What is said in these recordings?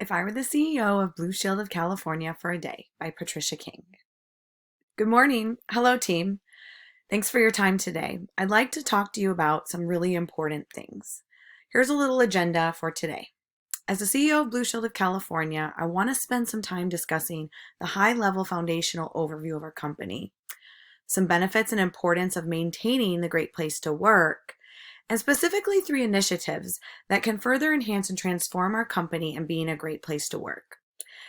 If I Were the CEO of Blue Shield of California for a Day by Patricia King. Good morning. Hello, team. Thanks for your time today. I'd like to talk to you about some really important things. Here's a little agenda for today. As the CEO of Blue Shield of California, I want to spend some time discussing the high-level foundational overview of our company, some benefits and importance of maintaining the great place to work, and specifically 3 initiatives that can further enhance and transform our company and being a great place to work.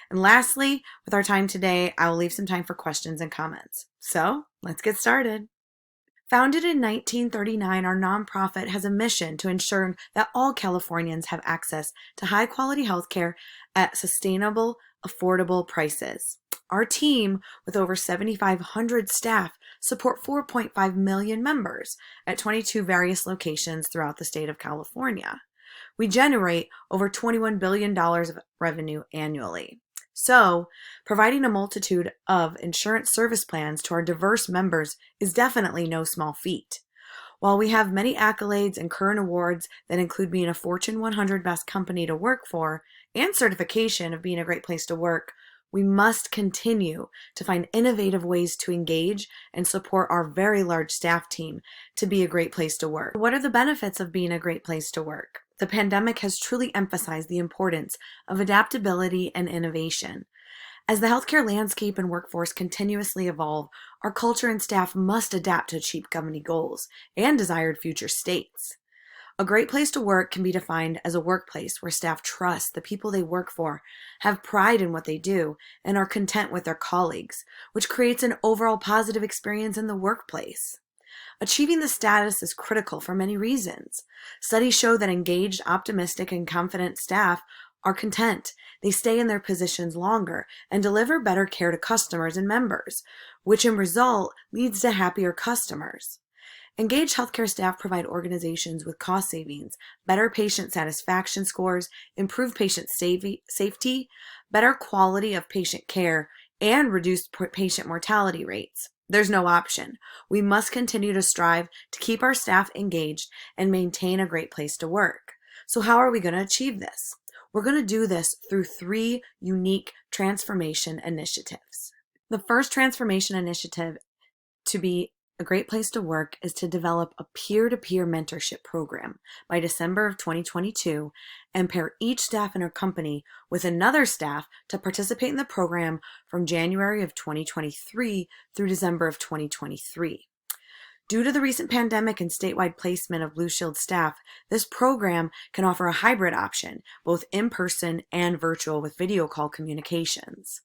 And lastly, with our time today, I will leave some time for questions and comments. So let's get started. Founded in 1939, our nonprofit has a mission to ensure that all Californians have access to high-quality healthcare at sustainable, affordable prices. Our team, with over 7,500 staff, support 4.5 million members at 22 various locations throughout the state of California. We generate over $21 billion of revenue annually. So, providing a multitude of insurance service plans to our diverse members is definitely no small feat. While we have many accolades and current awards that include being a Fortune 100 Best Company to Work For and certification of being a great place to work, we must continue to find innovative ways to engage and support our very large staff team to be a great place to work. What are the benefits of being a great place to work? The pandemic has truly emphasized the importance of adaptability and innovation. As the healthcare landscape and workforce continuously evolve, our culture and staff must adapt to achieve company goals and desired future states. A great place to work can be defined as a workplace where staff trust the people they work for, have pride in what they do, and are content with their colleagues, which creates an overall positive experience in the workplace. Achieving this status is critical for many reasons. Studies show that engaged, optimistic, and confident staff are content. They stay in their positions longer and deliver better care to customers and members, which in result leads to happier customers. Engaged healthcare staff provide organizations with cost savings, better patient satisfaction scores, improved patient safety, better quality of patient care, and reduced patient mortality rates. There's no option. We must continue to strive to keep our staff engaged and maintain a great place to work. So how are we going to achieve this? We're going to do this through 3 unique transformation initiatives. The first transformation initiative to be a great place to work is to develop a peer-to-peer mentorship program by December of 2022 and pair each staff in our company with another staff to participate in the program from January of 2023 through December of 2023. Due to the recent pandemic and statewide placement of Blue Shield staff, this program can offer a hybrid option, both in-person and virtual with video call communications.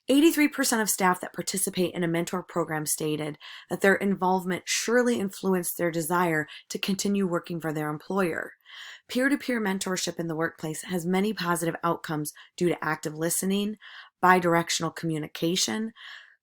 83% of staff that participate in a mentor program stated that their involvement surely influenced their desire to continue working for their employer. Peer-to-peer mentorship in the workplace has many positive outcomes due to active listening, bidirectional communication,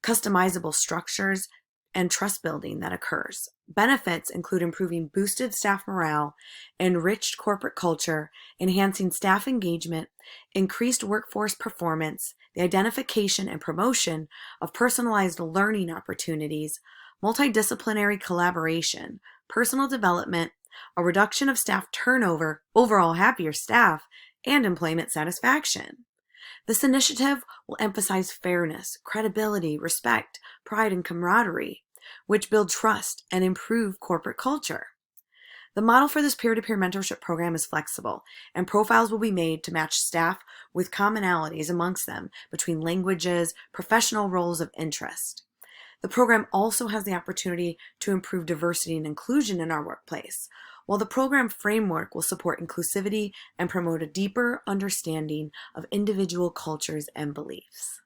customizable structures, and trust building that occurs. Benefits include improving boosted staff morale, enriched corporate culture, enhancing staff engagement, increased workforce performance, the identification and promotion of personalized learning opportunities, multidisciplinary collaboration, personal development, a reduction of staff turnover, overall happier staff, and employment satisfaction. This initiative will emphasize fairness, credibility, respect, pride, and camaraderie, which build trust and improve corporate culture. The model for this peer-to-peer mentorship program is flexible, and profiles will be made to match staff with commonalities amongst them between languages, professional roles of interest. The program also has the opportunity to improve diversity and inclusion in our workplace, while the program framework will support inclusivity and promote a deeper understanding of individual cultures and beliefs.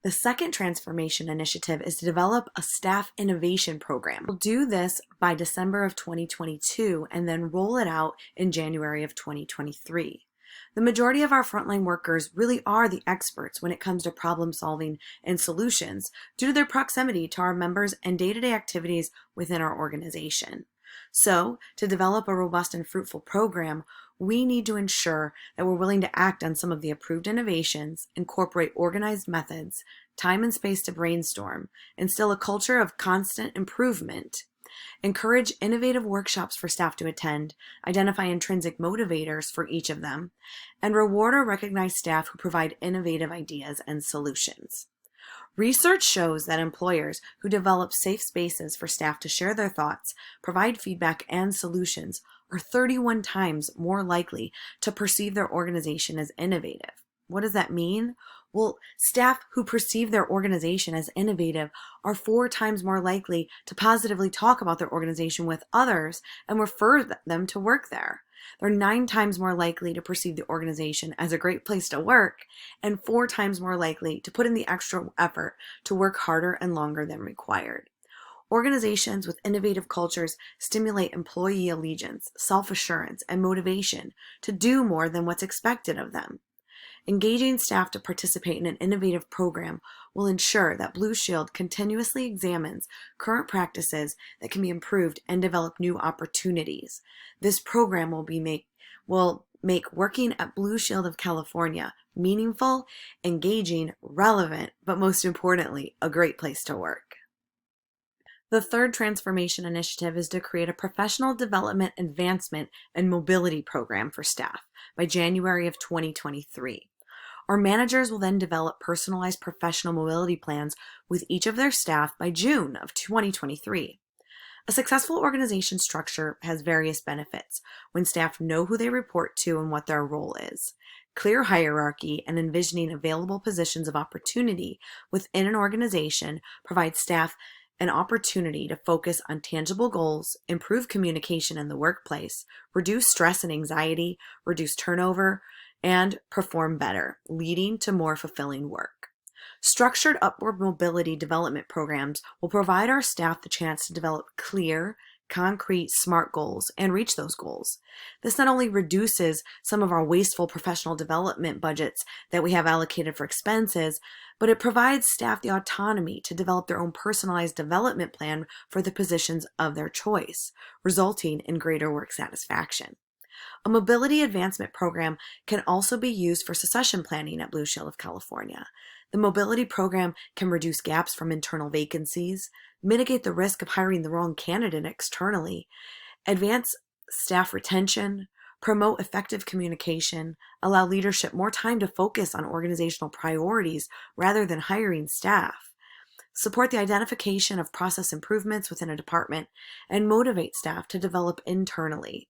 The second transformation initiative is to develop a staff innovation program. We'll do this by December of 2022 and then roll it out in January of 2023. The majority of our frontline workers really are the experts when it comes to problem solving and solutions due to their proximity to our members and day-to-day activities within our organization. So, to develop a robust and fruitful program, we need to ensure that we're willing to act on some of the approved innovations, incorporate organized methods, time and space to brainstorm, instill a culture of constant improvement, Encourage innovative workshops for staff to attend, identify intrinsic motivators for each of them, and reward or recognize staff who provide innovative ideas and solutions. Research shows that employers who develop safe spaces for staff to share their thoughts, provide feedback, and solutions are 31 times more likely to perceive their organization as innovative. What does that mean? Well, staff who perceive their organization as innovative are 4 times more likely to positively talk about their organization with others and refer them to work there. They're 9 times more likely to perceive the organization as a great place to work and 4 times more likely to put in the extra effort to work harder and longer than required. Organizations with innovative cultures stimulate employee allegiance, self-assurance, and motivation to do more than what's expected of them. Engaging staff to participate in an innovative program will ensure that Blue Shield continuously examines current practices that can be improved and develop new opportunities. This program will make working at Blue Shield of California meaningful, engaging, relevant, but most importantly, a great place to work. The third transformation initiative is to create a professional development, advancement, and mobility program for staff by January of 2023. Our managers will then develop personalized professional mobility plans with each of their staff by June of 2023. A successful organization structure has various benefits when staff know who they report to and what their role is. Clear hierarchy and envisioning available positions of opportunity within an organization provides staff an opportunity to focus on tangible goals, improve communication in the workplace, reduce stress and anxiety, reduce turnover, and perform better, leading to more fulfilling work. Structured upward mobility development programs will provide our staff the chance to develop clear, concrete, SMART goals and reach those goals. This not only reduces some of our wasteful professional development budgets that we have allocated for expenses, but it provides staff the autonomy to develop their own personalized development plan for the positions of their choice, resulting in greater work satisfaction. A mobility advancement program can also be used for succession planning at Blue Shield of California. The mobility program can reduce gaps from internal vacancies, mitigate the risk of hiring the wrong candidate externally, advance staff retention, promote effective communication, allow leadership more time to focus on organizational priorities rather than hiring staff, support the identification of process improvements within a department, and motivate staff to develop internally.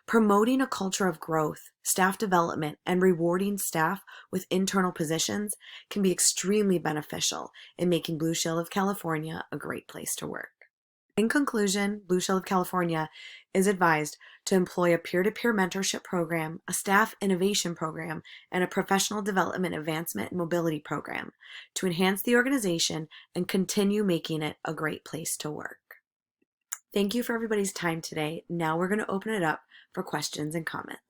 Promoting a culture of growth, staff development, and rewarding staff with internal positions can be extremely beneficial in making Blue Shield of California a great place to work. In conclusion, Blue Shield of California is advised to employ a peer-to-peer mentorship program, a staff innovation program, and a professional development advancement and mobility program to enhance the organization and continue making it a great place to work. Thank you for everybody's time today. Now we're going to open it up for questions and comments.